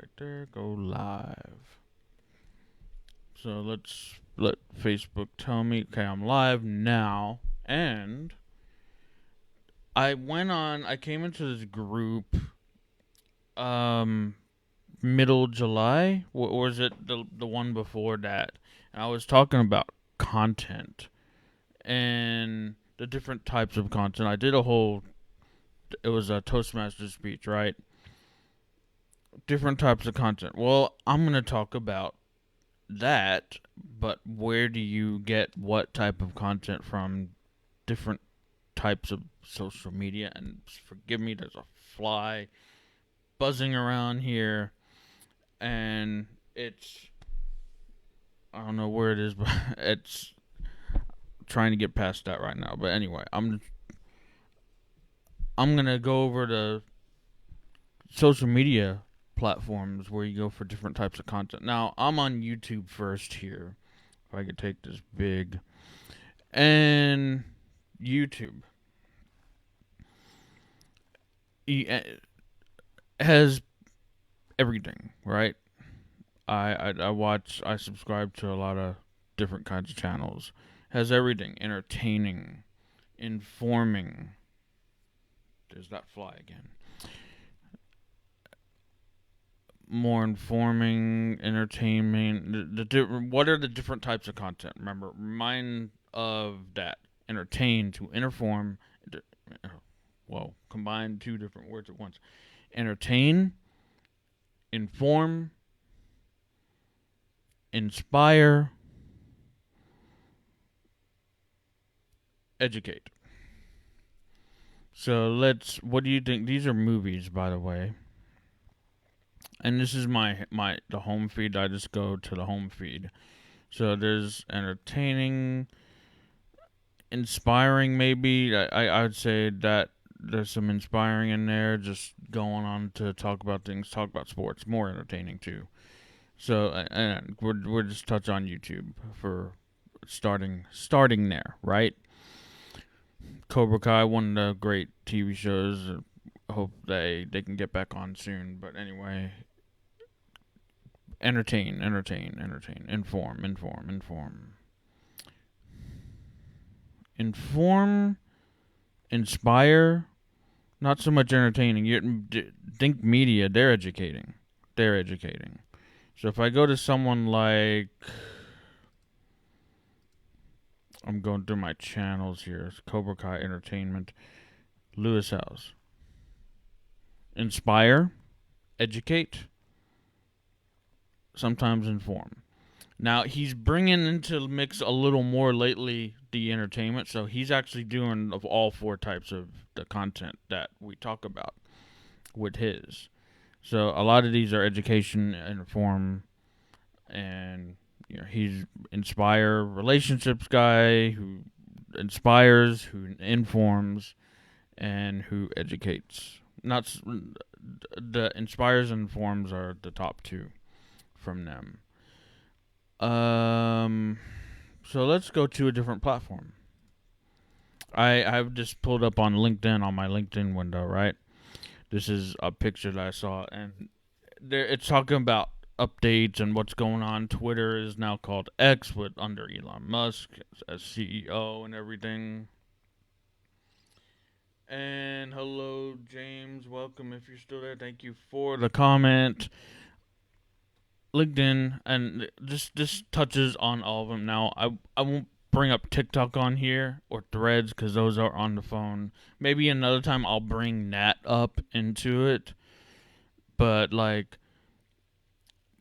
right there. Go live. So let's let Facebook tell me, okay, I'm live now. And I came into this group um middle July, or was it the one before that? And I was talking about content and the different types of content. I did it was a Toastmaster speech, right? Different types of content. Well, I'm going to talk about that, but where do you get what type of content from different types of social media? And forgive me, there's a fly buzzing around here, and I don't know where it is, but it's trying to get past that right now. But anyway, I'm gonna go over the social media platforms where you go for different types of content. Now, I'm on YouTube first here. If I could take this big. And YouTube has everything, right? I subscribe to a lot of different kinds of channels. Has everything, entertaining, informing. There's that fly again. More informing, entertainment. What are the different types of content? Remember, remind of that. Entertain to inform. Well, combine two different words at once. Entertain, inform, inspire, educate. So what do you think? These are movies, by the way. And this is the home feed. I just go to the home feed. So there's entertaining, inspiring, maybe. I would say that there's some inspiring in there. Just going on to talk about things, talk about sports, more entertaining too. So and we're just touch on YouTube for starting there, right? Cobra Kai, one of the great TV shows. Hope they can get back on soon. But anyway, entertain, inform, inspire. Not so much entertaining. You think media, they're educating. So if I go to someone like, I'm going through my channels here. It's Cobra Kai Entertainment, Lewis House. Inspire, educate, sometimes inform. Now he's bringing into the mix a little more lately the entertainment, so he's actually doing of all four types of the content that we talk about with his. So a lot of these are education, inform, and he's inspire relationships guy who inspires, who informs, and who educates. Not the inspires and informs are the top two from them. So let's go to a different platform. I've just pulled up on LinkedIn on my LinkedIn window, right? This is a picture that I saw, and it's talking about updates and what's going on. Twitter is now called X with under Elon Musk as CEO and everything. And hello, James. Welcome if you're still there. Thank you for the comment. LinkedIn, and this touches on all of them. Now, I won't bring up TikTok on here or Threads because those are on the phone. Maybe another time I'll bring that up into it. But like,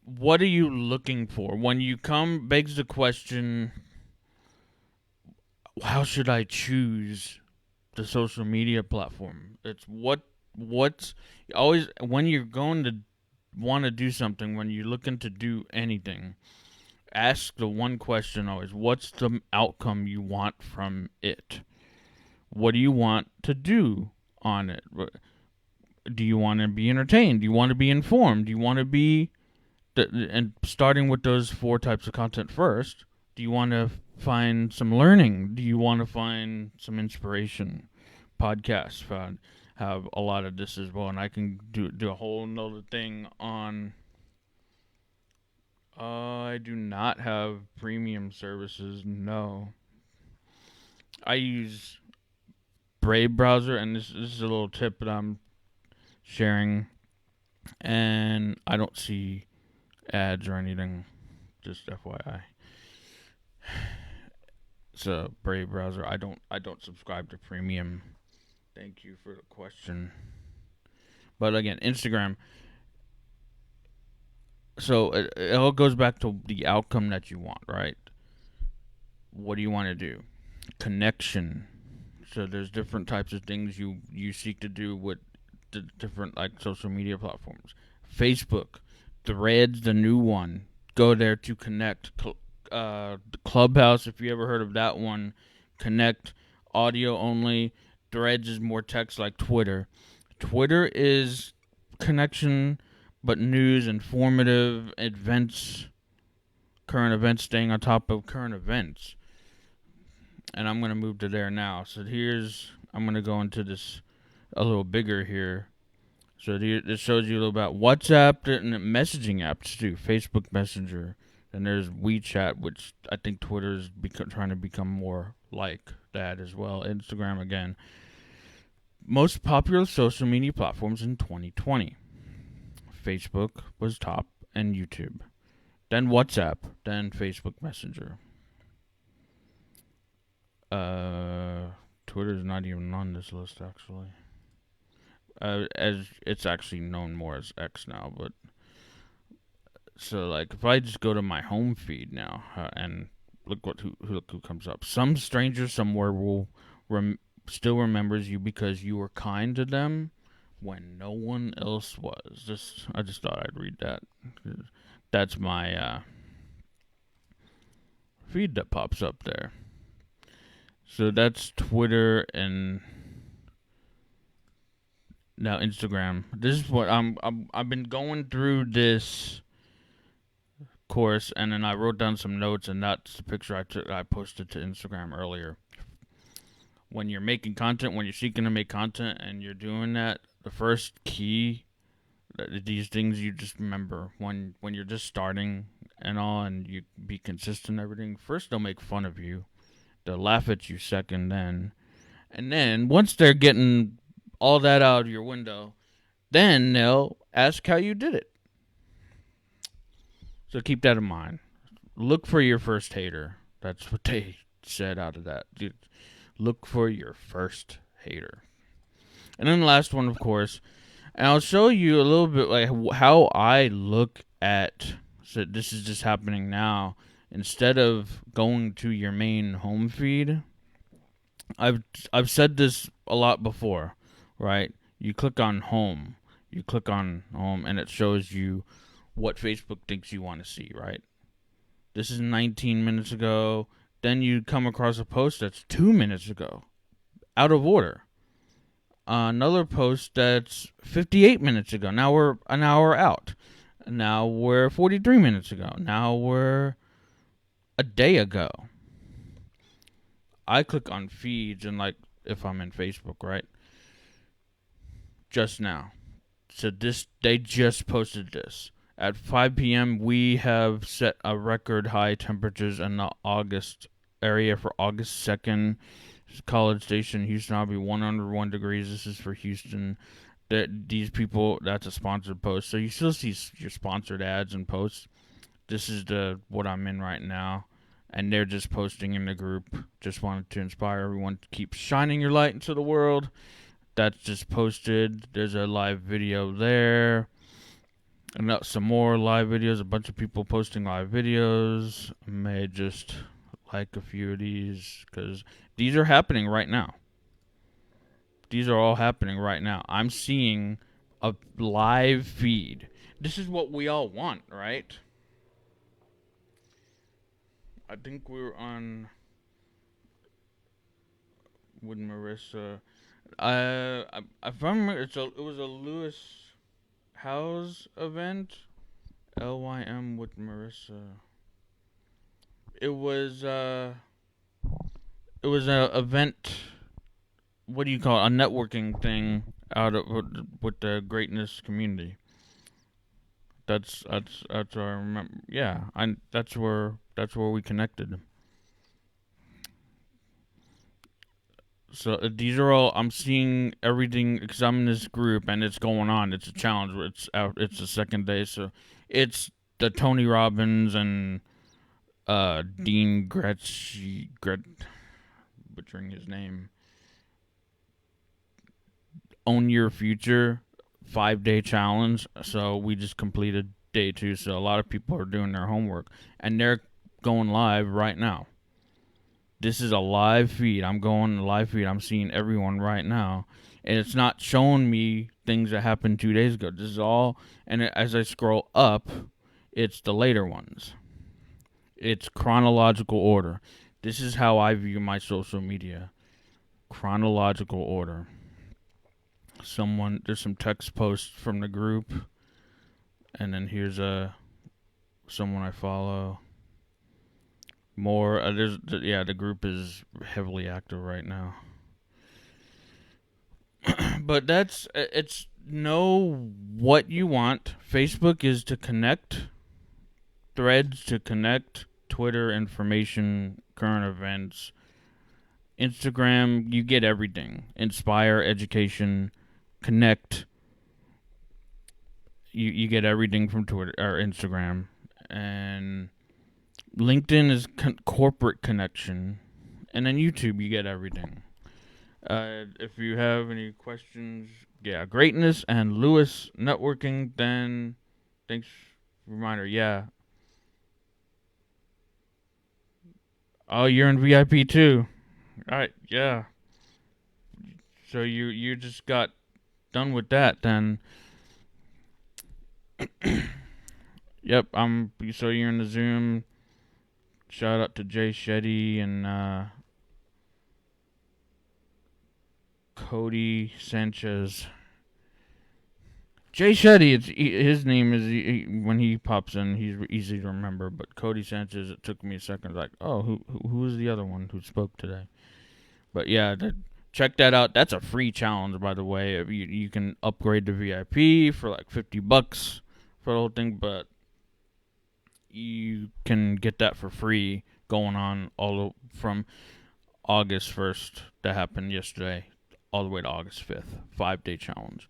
what are you looking for when you come? Begs the question: how should I choose the social media platform? It's what's always when you're going to want to do something, when you're looking to do anything, ask the one question always: what's the outcome you want from it? What do you want to do on it? Do you want to be entertained? Do you want to be informed? Do you want to be and starting with those four types of content first, do you want to find some learning? Do you want to find some inspiration? Podcasts have a lot of this as well, and I can do a whole nother thing on I do not have premium services. No, I use Brave browser, and this is a little tip that I'm sharing, and I don't see ads or anything. Just FYI. It's a Brave browser. I don't subscribe to premium. Thank you for the question. But again, Instagram. So it all goes back to the outcome that you want, right? What do you want to do? Connection. So there's different types of things you seek to do with the different like social media platforms. Facebook, Threads, the new one. Go there to connect. Clubhouse, if you ever heard of that one, connect. Audio only. Threads is more text like Twitter. Twitter is connection, but news, informative, events, current events, staying on top of current events. And I'm gonna move to there now. So I'm gonna go into this a little bigger here. So this shows you a little about WhatsApp and messaging apps too. Facebook Messenger, and there's WeChat, which I think Twitter is trying to become more like that as well. Instagram again. Most popular social media platforms in 2020. Facebook was top, and YouTube. Then WhatsApp, then Facebook Messenger. Twitter's not even on this list actually. As it's actually known more as X now, but so like if I just go to my home feed now and look who comes up. Some stranger somewhere will still remembers you because you were kind to them when no one else was. I just thought I'd read that. That's my feed that pops up there. So that's Twitter and now Instagram. This is what I've been going through this course, and then I wrote down some notes, and that's the picture I took. I posted to Instagram earlier. When you're making content, when you're seeking to make content, and you're doing that, the first key, these things you just remember when you're just starting and all, and you be consistent. Everything first, they'll make fun of you. They'll laugh at you second, then, and then once they're getting all that out of your window, then they'll ask how you did it. So keep that in mind. Look for your first hater. That's what they said out of that. Dude, look for your first hater. And then the last one, of course, and I'll show you a little bit like how I look at. So this is just happening now. Instead of going to your main home feed, I've said this a lot before, right? You click on home. You click on home, and it shows you what Facebook thinks you want to see, right? This is 19 minutes ago. Then you come across a post that's 2 minutes ago, out of order. Another post that's 58 minutes ago. Now we're an hour out. Now we're 43 minutes ago. Now we're a day ago. I click on feeds and like if I'm in Facebook, right? Just now. So they just posted this. At 5 p.m., we have set a record high temperatures in the August area for August 2nd. College Station, Houston, I'll be 101 degrees. This is for Houston. These people, that's a sponsored post. So you still see your sponsored ads and posts. This is what I'm in right now. And they're just posting in the group. Just wanted to inspire everyone to keep shining your light into the world. That's just posted. There's a live video there. And some more live videos. A bunch of people posting live videos. I may just like a few of these because these are happening right now. These are all happening right now. I'm seeing a live feed. This is what we all want, right? I think we were on with Marissa. If I remember, it was a Lewis Howes event. LYM with Marissa. It was a event. What do you call it? A networking thing out of with the greatness community. That's where I remember. Yeah, that's where we connected. So these are all I'm seeing everything because I'm in this group and it's going on. It's a challenge. It's out. It's the second day, so it's the Tony Robbins and Dean butchering his name. Own Your Future 5 day challenge. So we just completed day 2. So a lot of people are doing their homework and they're going live right now. This is a live feed. I'm going live feed. I'm seeing everyone right now. And it's not showing me things that happened 2 days ago. This is all, and as I scroll up, it's the later ones. It's chronological order. This is how I view my social media. Chronological order. There's some text posts from the group. And then here's someone I follow. More, the group is heavily active right now. But it's know what you want. Facebook is to connect, Threads to connect, Twitter information, current events, Instagram you get everything, inspire, education, connect. You get everything from Twitter or Instagram, and LinkedIn is corporate connection, and then YouTube you get everything. If you have any questions, Greatness and Lewis Networking, then thanks. Reminder, yeah. Oh, you're in VIP too. Alright, yeah. So you just got done with that then. Yep, so you're in the Zoom. Shout out to Jay Shetty and Cody Sanchez. Jay Shetty, his name is when he pops in, he's easy to remember. But Cody Sanchez, it took me a second. Like, oh, who is the other one who spoke today? But yeah, check that out. That's a free challenge, by the way. You can upgrade to VIP for like $50 for the whole thing, but you can get that for free going on all from August 1st that happened yesterday all the way to August 5th. 5 day challenge.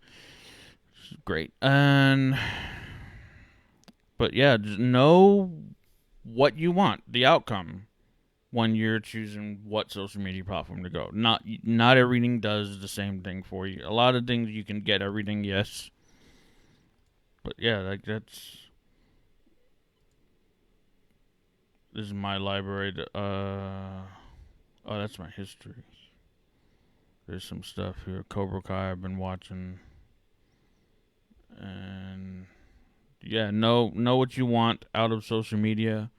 Great. But yeah, just know what you want, the outcome when you're choosing what social media platform to go. Not everything does the same thing for you. A lot of things you can get everything, yes. But yeah, this is my library. That's my history. There's some stuff here. Cobra Kai I've been watching. And yeah, know what you want out of social media.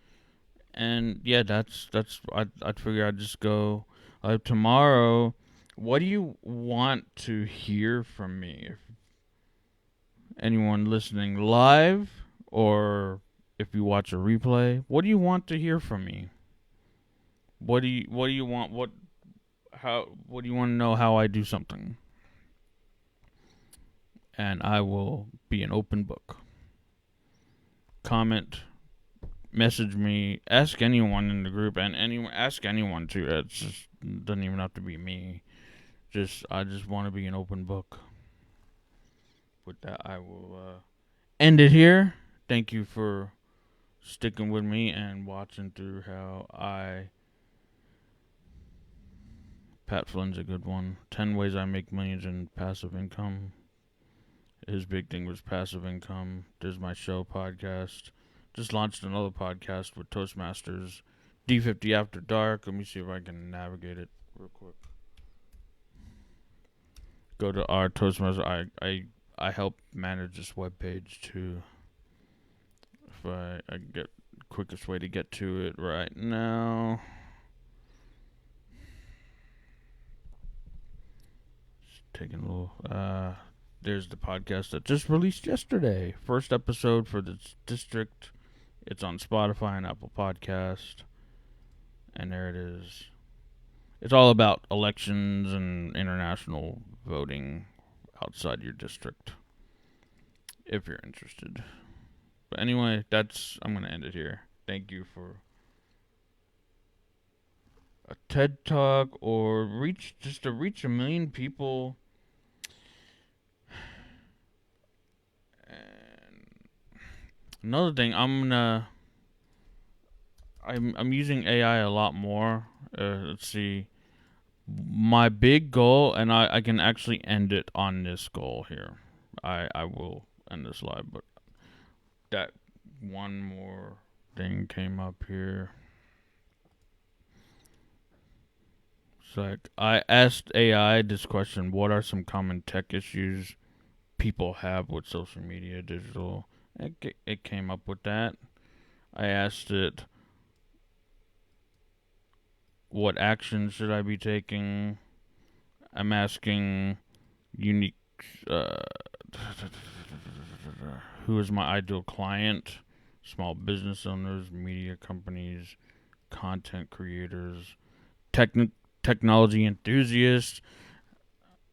And yeah, I'd figure I'd just go tomorrow. What do you want to hear from me? If anyone listening live or if you watch a replay, what do you want to hear from me? What do you want? What do you want to know how I do something? And I will be an open book. Comment, message me, ask anyone in the group, and ask anyone to. It just doesn't even have to be me. I just want to be an open book. With that, I will end it here. Thank you for sticking with me and watching through how Pat Flynn's a good one. 10 ways I make millions in passive income. His big thing was passive income. There's my show podcast. Just launched another podcast with Toastmasters. D50 After Dark. Let me see if I can navigate it real quick. Go to our Toastmasters. I help manage this webpage too. If I get quickest way to get to it right now. Just taking a little. There's the podcast that just released yesterday. First episode for the district. It's on Spotify and Apple Podcast. And there it is. It's all about elections and international voting outside your district. If you're interested. But anyway, I'm gonna end it here. Thank you for a TED Talk or to reach 1 million people. And another thing, I'm using AI a lot more. Let's see. My big goal, and I can actually end it on this goal here. I will end this live, but that one more thing came up here. It's like I asked AI this question: what are some common tech issues people have with social media, digital? It came up with that. I asked it, what actions should I be taking? I'm asking unique. Uh, who is my ideal client? Small business owners, media companies, content creators, technology enthusiasts,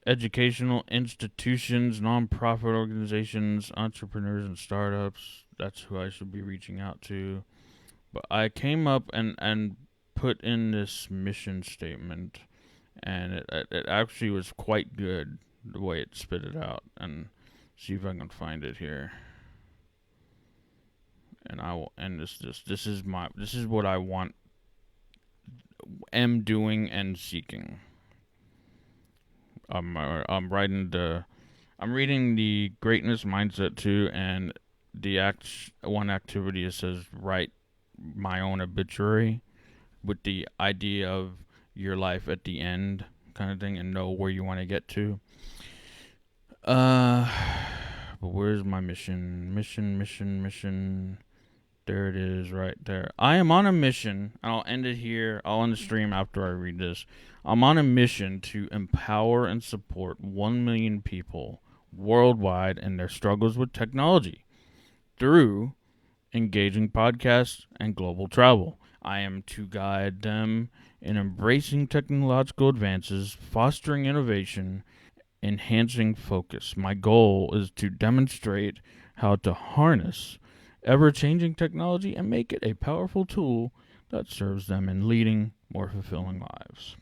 educational institutions, nonprofit organizations, entrepreneurs, and startups. That's who I should be reaching out to. But I came up and put in this mission statement, and it actually was quite good the way it spit it out. And see if I can find it here. And I will end this. This is what I am doing and seeking. I'm reading the Greatness Mindset 2, and one activity it says write my own obituary, with the idea of your life at the end kind of thing, and know where you want to get to. But where's my mission? Mission. There it is, right there. I am on a mission, and I'll end it here. I'll end the stream after I read this. I'm on a mission to empower and support 1 million people worldwide in their struggles with technology through engaging podcasts and global travel. I am to guide them in embracing technological advances, fostering innovation, enhancing focus. My goal is to demonstrate how to harness ever-changing technology and make it a powerful tool that serves them in leading more fulfilling lives.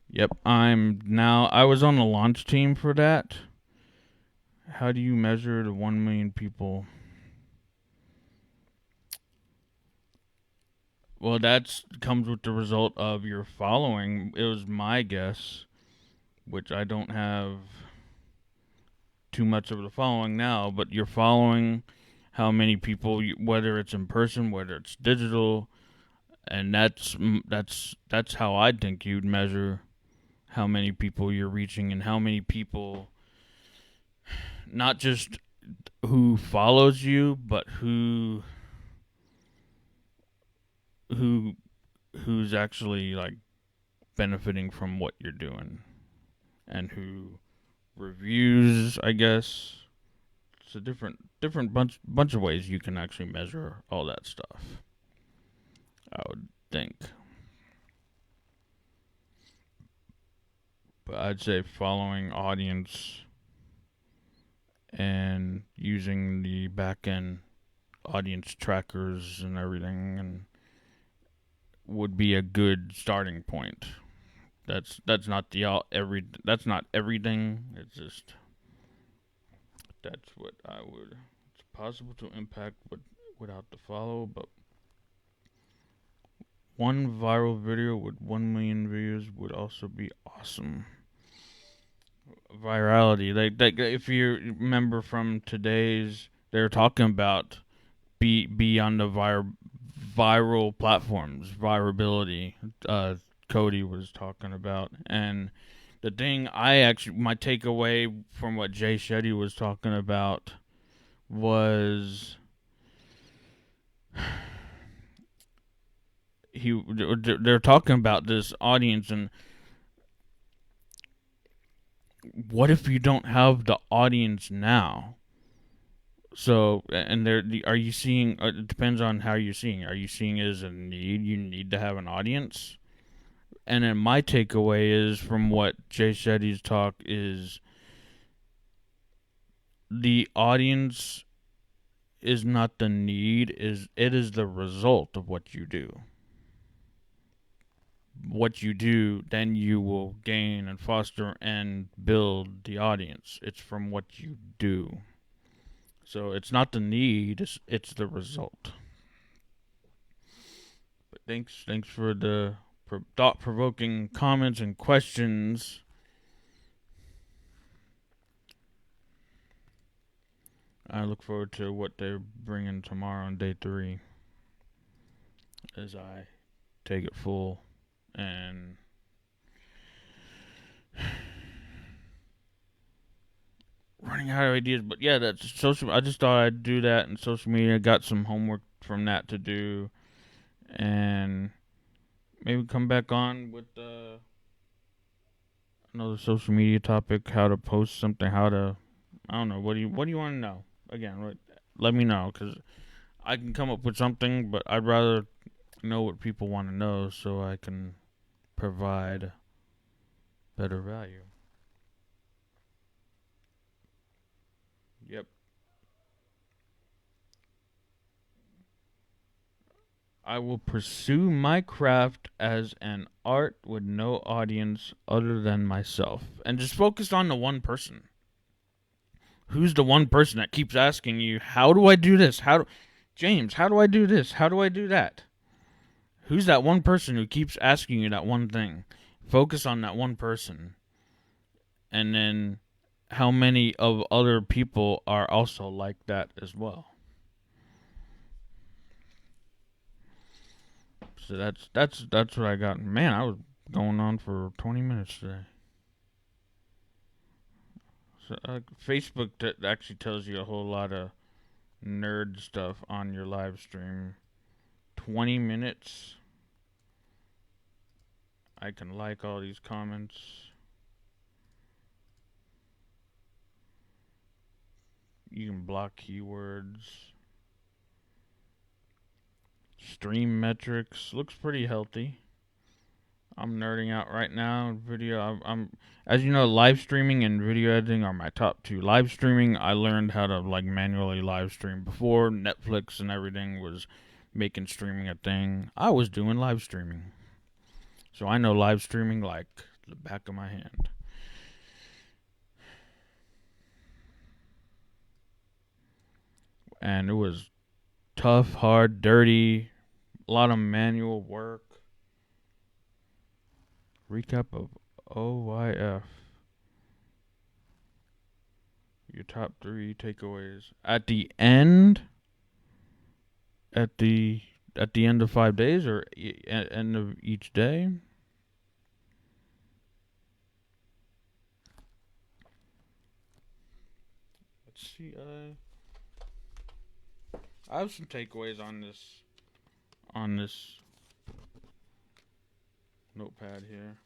Yep, I was on the launch team for that. How do you measure the 1 million people? Well, that comes with the result of your following. It was my guess, which I don't have too much of the following now, but you're following how many people, whether it's in person, whether it's digital, and that's how I think you'd measure how many people you're reaching, and how many people, not just who follows you, but who's actually like benefiting from what you're doing, and who reviews, I guess. It's a different bunch of ways you can actually measure all that stuff, I would think. But I'd say following audience and using the back end audience trackers and everything, and would be a good starting point. That's not that's not everything. It's just that's what I would. It's possible to impact without the follow, but one viral video with 1 million views would also be awesome. Virality, like if you remember from today's, they're talking about be on the viral platforms, virability. Cody was talking about, and the thing my takeaway from what Jay Shetty was talking about was they're talking about this audience, and what if you don't have the audience now? So, and are you seeing? It depends on how you're seeing. Are you seeing it as a need? You need to have an audience. And then my takeaway is from what Jay Shetty's talk is, the audience is not the need, it is the result of what you do. What you do, then you will gain and foster and build the audience. It's from what you do. So it's not the need, it's the result. But thanks for the thought-provoking comments and questions. I look forward to what they're bringing tomorrow on day 3 as I take it full and running out of ideas. But yeah, that's social. I just thought I'd do that in social media. Got some homework from that to do, and maybe come back on with another social media topic. How to post something. How to, I don't know. What do you want to know? Again, let me know, because I can come up with something, but I'd rather know what people want to know so I can provide better value. Yep. I will pursue my craft as an art with no audience other than myself. And just focus on the one person. Who's the one person that keeps asking you, how do I do this? James, how do I do this? How do I do that? Who's that one person who keeps asking you that one thing? Focus on that one person. And then how many of other people are also like that as well? So that's what I got. Man, I was going on for 20 minutes today. So Facebook actually tells you a whole lot of nerd stuff on your live stream. 20 minutes. I can like all these comments. You can block keywords. Stream metrics looks pretty healthy. I'm nerding out right now. Video, I'm as you know, live streaming and video editing are my top 2. Live streaming, I learned how to manually live stream before Netflix and everything was making streaming a thing. I was doing live streaming, so I know live streaming like the back of my hand. And it was tough, hard, dirty, a lot of manual work. Recap of OYF. Your top 3 takeaways at the end. At the end of 5 days, or at end of each day. Let's see. I have some takeaways on this notepad here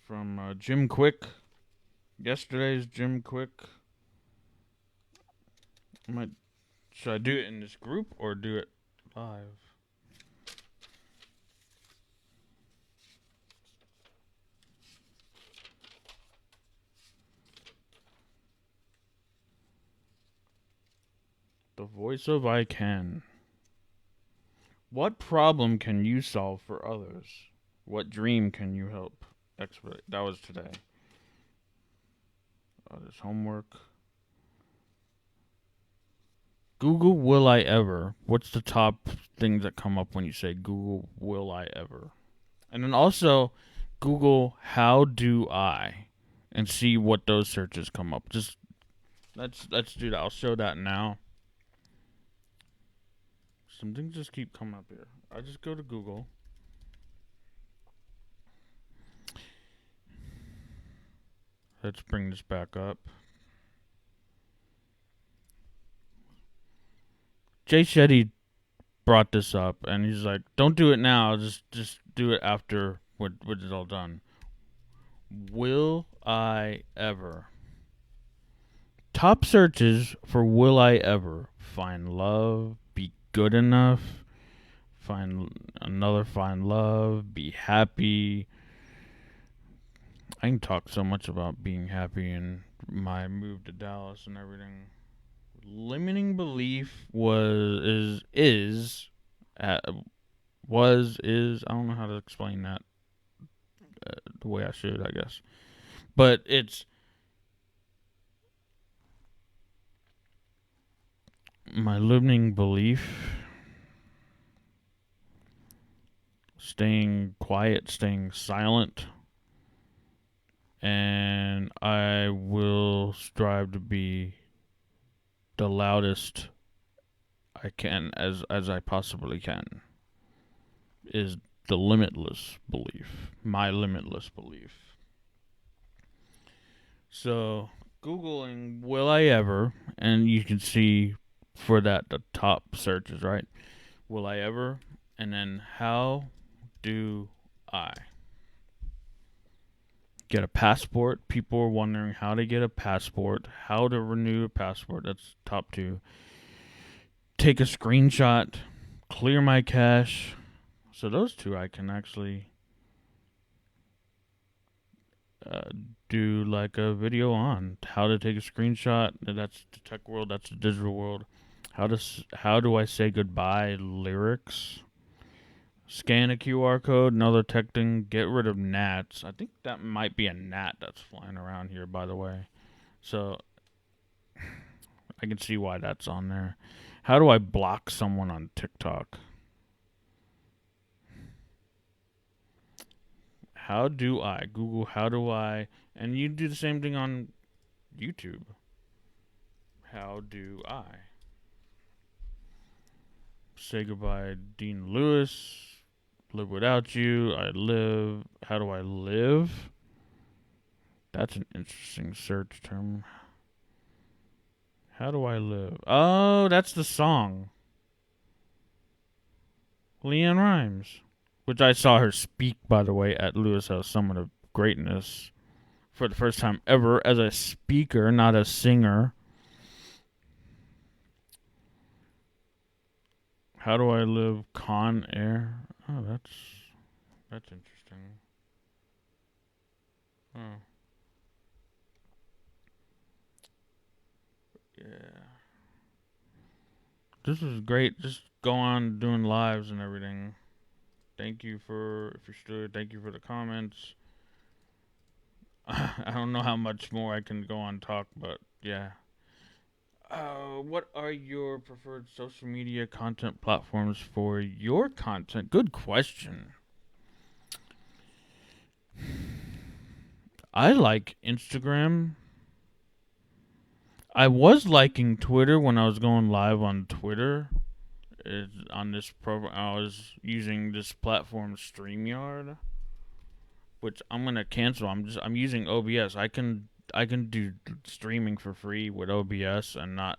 from Jim Quick. Yesterday's Jim Quick. Should I do it in this group or do it live? The voice of I Can. What problem can you solve for others? What dream can you help expedite? That was today. This homework. Google will I ever. What's the top things that come up when you say Google will I ever? And then also Google how do I, and see what those searches come up. Just let's do that. I'll show that now. Some things just keep coming up here. I just go to Google. Let's bring this back up. Jay Shetty brought this up, and he's like, "Don't do it now. Just do it after what is all done." Will I ever? Top searches for will I ever: find love, be good enough, find love, be happy. I can talk so much about being happy and my move to Dallas and everything. Limiting belief uh, is I don't know how to explain that the way I should, I guess. But it's my limiting belief, staying quiet, staying silent, and I will strive to be the loudest I can as I possibly can. Is the limitless belief, my limitless belief. So, Googling will I ever, and you can see for that the top searches, right? Will I ever, and then how do I get a passport? People are wondering how to get a passport, how to renew a passport. That's top two. Take a screenshot, clear my cache. So those two I can actually uh, do like a video on how to take a screenshot. That's the tech world. That's the digital world. How do I say goodbye? Lyrics. Scan a QR code. Another tech thing. Get rid of gnats. I think that might be a gnat that's flying around here. By the way, so I can see why that's on there. How do I block someone on TikTok? How do I Google? How do I? And you do the same thing on YouTube. How do I say goodbye, Dean Lewis? Live without you. I live. How do I live? That's an interesting search term. How do I live? Oh, that's the song. LeAnn Rimes. Which I saw her speak, by the way, at Lewis House Summit of Greatness for the first time ever as a speaker, not a singer. How do I live Con Air? Oh, that's interesting. Oh, yeah. This is great. Just go on doing lives and everything. Thank you for if you're still. Thank you for the comments. I don't know how much more I can go on talk, but yeah. What are your preferred social media content platforms for your content? Good question. I like Instagram. I was liking Twitter when I was going live on Twitter. On this program, I was using this platform StreamYard, which I'm gonna cancel. I'm using OBS. I can do streaming for free with OBS and not.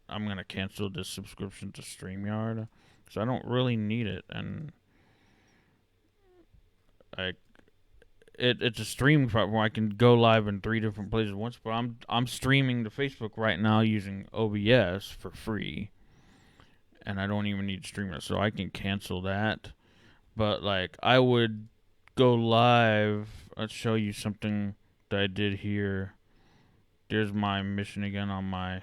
I'm gonna cancel this subscription to StreamYard because I don't really need it, and I it's a streaming platform. I can go live in 3 different places at once, but I'm streaming to Facebook right now using OBS for free, and I don't even need streamer, so I can cancel that. But like I would go live. Let's show you something that I did here. There's my mission again on my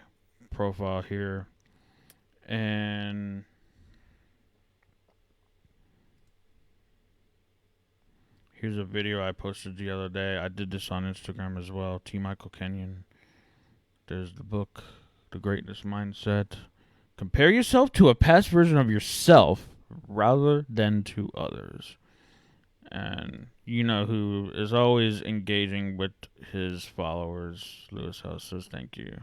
profile here, and here's a video I posted the other day. I did this on Instagram as well. T. Michael Kenyon. There's the book, The Greatness Mindset. Compare yourself to a past version of yourself rather than to others. And you know who is always engaging with his followers. Lewis House says thank you.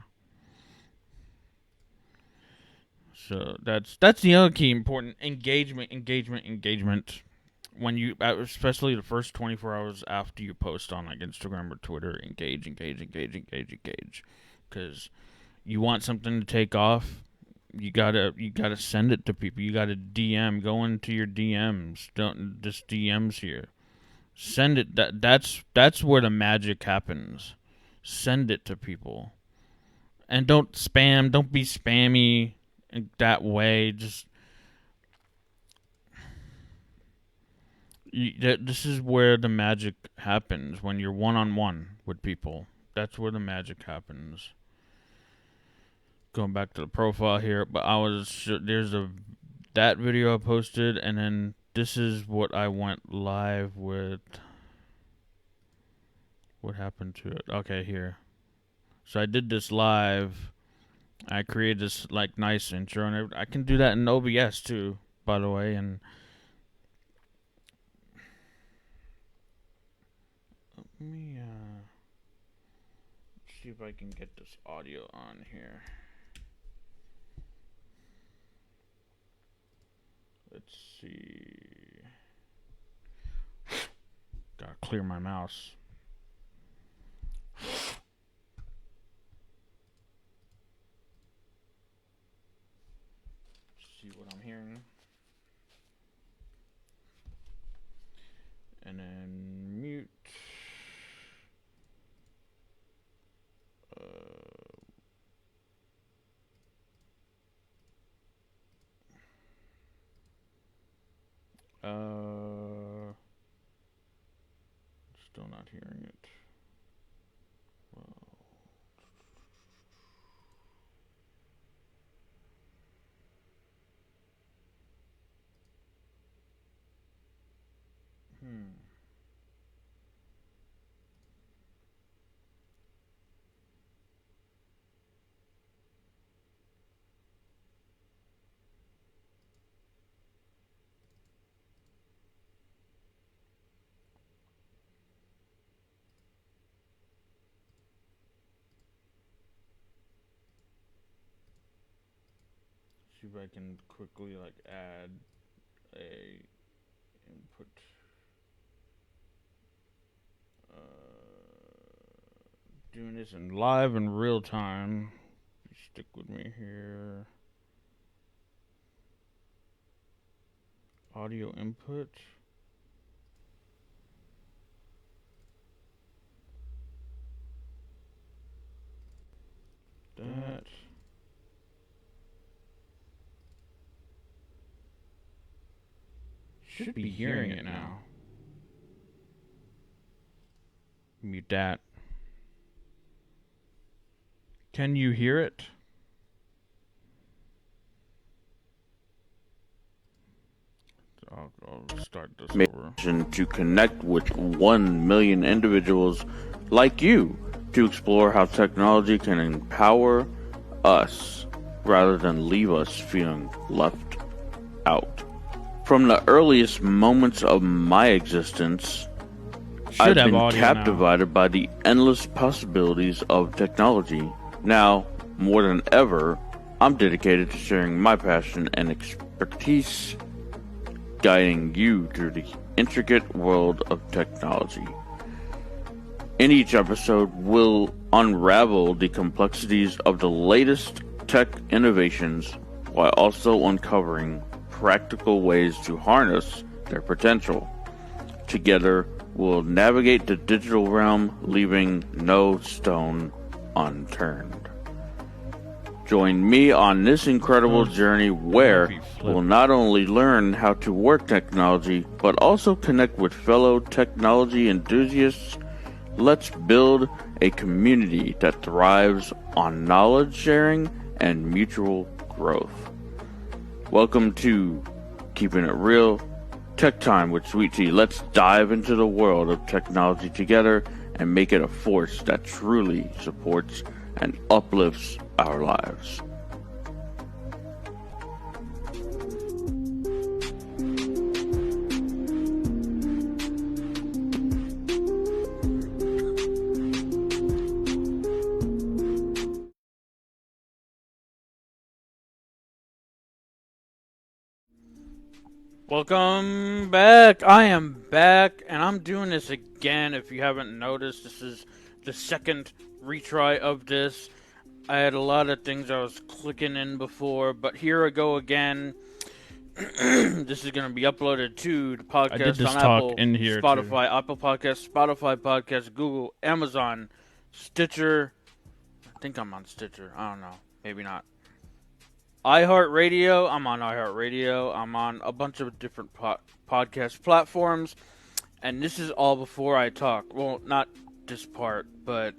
So that's the other key important engagement. When you, especially the first 24 hours after you post on like Instagram or Twitter, engage, because you want something to take off. You gotta send it to people. You gotta DM. Go into your DMs. Don't just DMs here. Send it. That's where the magic happens. Send it to people, and don't spam. Don't be spammy in that way. Just this is where the magic happens when you're one on one with people. That's where the magic happens. Going back to the profile here, but there's that video I posted, and then this is what I went live with. What happened to it? Okay, here. So I did this live. I created this like nice intro, and I can do that in OBS too, by the way. And let me see if I can get this audio on here. Let's see. Gotta clear my mouse. See what I'm hearing. And then mute. Still not hearing it. Well. See if I can quickly like add a input. Doing this in live in real time. Stick with me here. Audio input. That. Should be hearing it now. Mute that. Can you hear it? I'll start this over. To connect with 1 million individuals like you to explore how technology can empower us rather than leave us feeling left out. From the earliest moments of my existence, I've been captivated by the endless possibilities of technology. Now, more than ever, I'm dedicated to sharing my passion and expertise, guiding you through the intricate world of technology. In each episode, we'll unravel the complexities of the latest tech innovations while also uncovering practical ways to harness their potential. Together, we'll navigate the digital realm, leaving no stone unturned. Join me on this incredible journey where we'll not only learn how to work technology, but also connect with fellow technology enthusiasts. Let's build a community that thrives on knowledge sharing and mutual growth. Welcome to Keeping It Real, Tech Time with Sweet Tea. Let's dive into the world of technology together and make it a force that truly supports and uplifts our lives. Welcome back. I am back, and I'm doing this again. If you haven't noticed, this is the second retry of this. I had a lot of things I was clicking in before, but here I go again. This is going to be uploaded to the podcast on Apple, Spotify, Apple Podcasts, Spotify Podcasts, Google, Amazon, Stitcher. I think I'm on Stitcher. I don't know. Maybe not. iHeartRadio. I'm on iHeartRadio. I'm on a bunch of different podcast platforms. And this is all before I talk. Well, not this part, but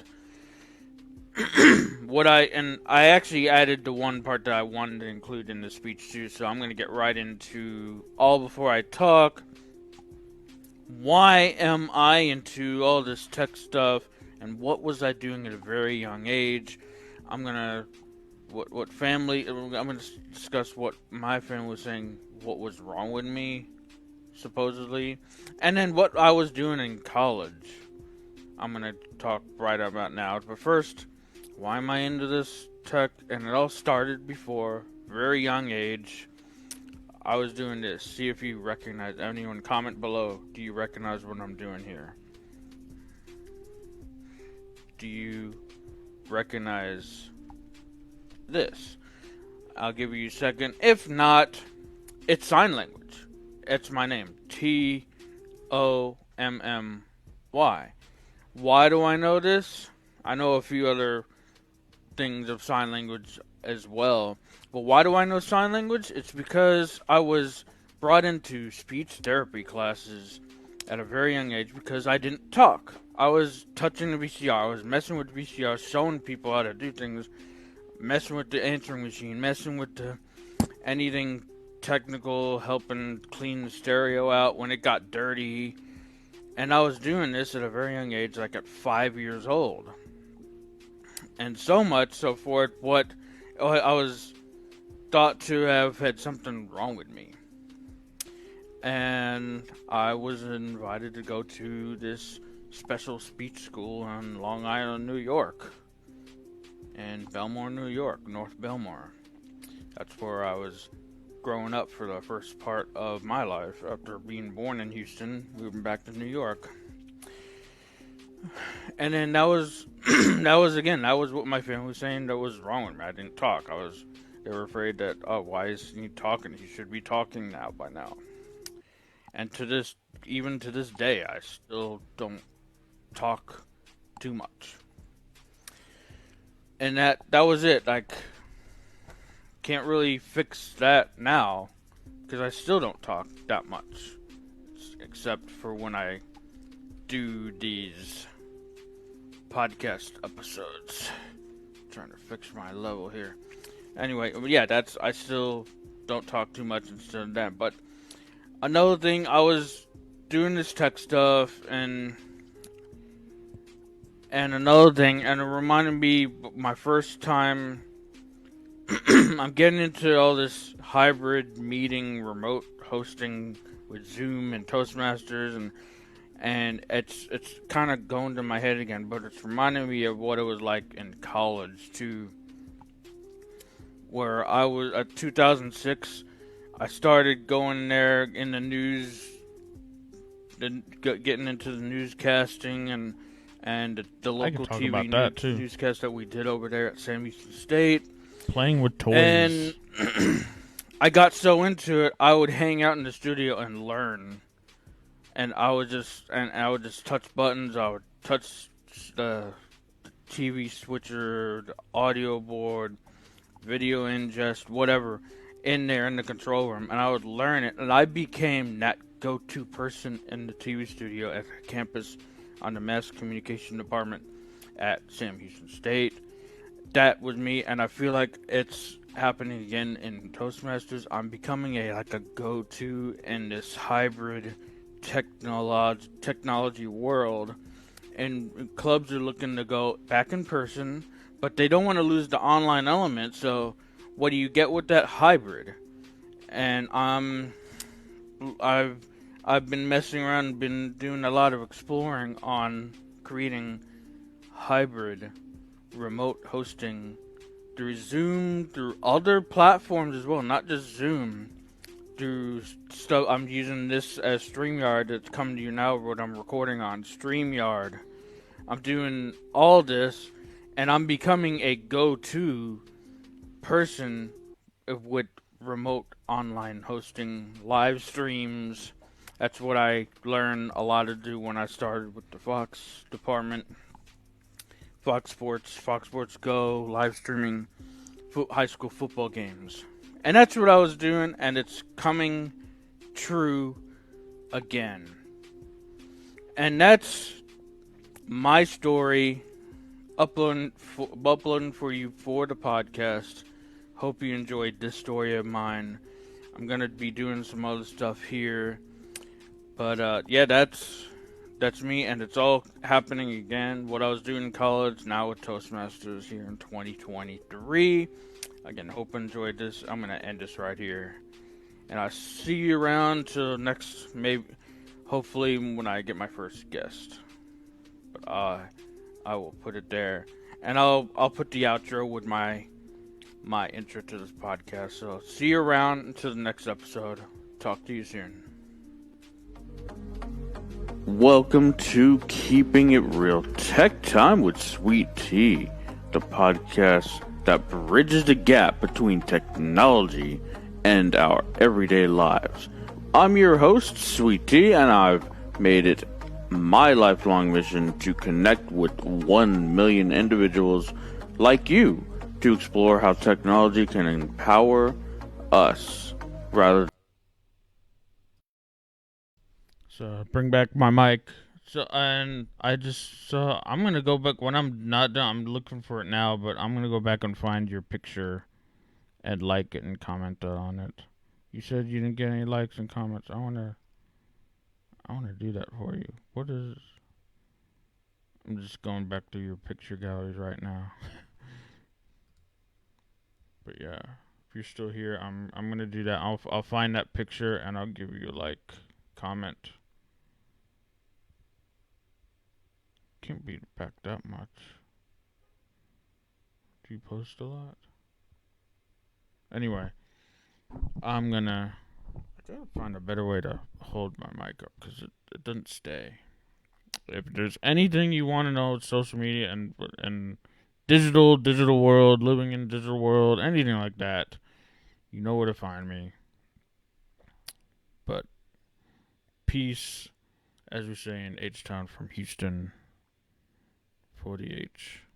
I actually added the one part that I wanted to include in the speech too, so I'm gonna get right into all before I talk. Why am I into all this tech stuff, and what was I doing at a very young age? I'm gonna what family. I'm gonna discuss what my family was saying. What was wrong with me, supposedly, and then what I was doing in college. I'm gonna talk right about now. But first, why am I into this tech? And it all started before very young age. I was doing this. See if you recognize. Anyone comment below. Do you recognize what I'm doing here? Do you recognize this? I'll give you a second. If not, it's sign language. It's my name. Tommy. Why do I know this? I know a few other things of sign language as well. But why do I know sign language? It's because I was brought into speech therapy classes at a very young age because I didn't talk. I was touching the VCR, I was messing with the VCR, showing people how to do things, messing with the answering machine, messing with anything technical, helping clean the stereo out when it got dirty. And I was doing this at a very young age, like at 5 years old. And so much so for what I was thought to have had something wrong with me. And I was invited to go to this special speech school in Long Island, New York. In Belmore, New York, North Belmore. That's where I was growing up for the first part of my life. After being born in Houston, moving back to New York. And then that was what my family was saying that was wrong with me. I didn't talk. They were afraid that, oh, why is he talking? He should be talking now by now. And even to this day, I still don't talk too much. And that was it. Like, can't really fix that now because I still don't talk that much, except for when I do these podcast episodes. I'm trying to fix my level here. Anyway, yeah, I still don't talk too much instead of that. But another thing, I was doing this tech stuff, and another thing, and it reminded me my first time. I'm getting into all this hybrid meeting, remote hosting with Zoom and Toastmasters, and it's kind of going to my head again, but it's reminding me of what it was like in college too, where I was at 2006. I started going there in the news, getting into the newscasting and the local TV newscast that we did over there at Sam Houston State. Playing with toys. And I got so into it, I would hang out in the studio and learn. And I would just touch buttons. I would touch the TV switcher, the audio board, video ingest, whatever, in there in the control room. And I would learn it. And I became that go-to person in the TV studio at campus on the mass communication department at Sam Houston State. That was me, and I feel like it's happening again in Toastmasters. I'm becoming a go-to in this hybrid technology world, and clubs are looking to go back in person, but they don't want to lose the online element. So, what do you get with that hybrid? And I've been messing around, been doing a lot of exploring on creating hybrid remote hosting through Zoom, through other platforms as well, not just Zoom. Through stuff, I'm using this as StreamYard that's coming to you now, what I'm recording on StreamYard. I'm doing all this, and I'm becoming a go-to person with remote online hosting, live streams. That's what I learned a lot to do when I started with the Fox department. Fox Sports Go, live streaming high school football games. And that's what I was doing, and it's coming true again. And that's my story uploading for you for the podcast. Hope you enjoyed this story of mine. I'm gonna be doing some other stuff here, but yeah, that's me, and it's all happening again. What I was doing in college, now with Toastmasters here in 2023. Again, hope you enjoyed this. I'm gonna end this right here, and I'll see you around till next, maybe, hopefully when I get my first guest. But I will put it there, and I'll put the outro with my intro to this podcast. So see you around until the next episode. Talk to you soon. Welcome to Keeping It Real Tech Time with Sweet Tea, the podcast that bridges the gap between technology and our everyday lives. I'm your host, Sweet Tea, and I've made it my lifelong mission to connect with 1 million individuals like you to explore how technology can empower us rather. So bring back my mic. So and I'm gonna go back when I'm not done. I'm looking for it now, but I'm gonna go back and find your picture and like it and comment on it. You said you didn't get any likes and comments. I wanna do that for you. What is? I'm just going back through your picture galleries right now. But yeah, if you're still here, I'm gonna do that. I'll find that picture and I'll give you a like, comment. Can't be back that much. Do you post a lot? Anyway, I gotta find a better way to hold my mic up because it doesn't stay. If there's anything you want to know, social media and digital world, living in digital world, anything like that, you know where to find me. But peace, as we say in H-Town from Houston, 40H.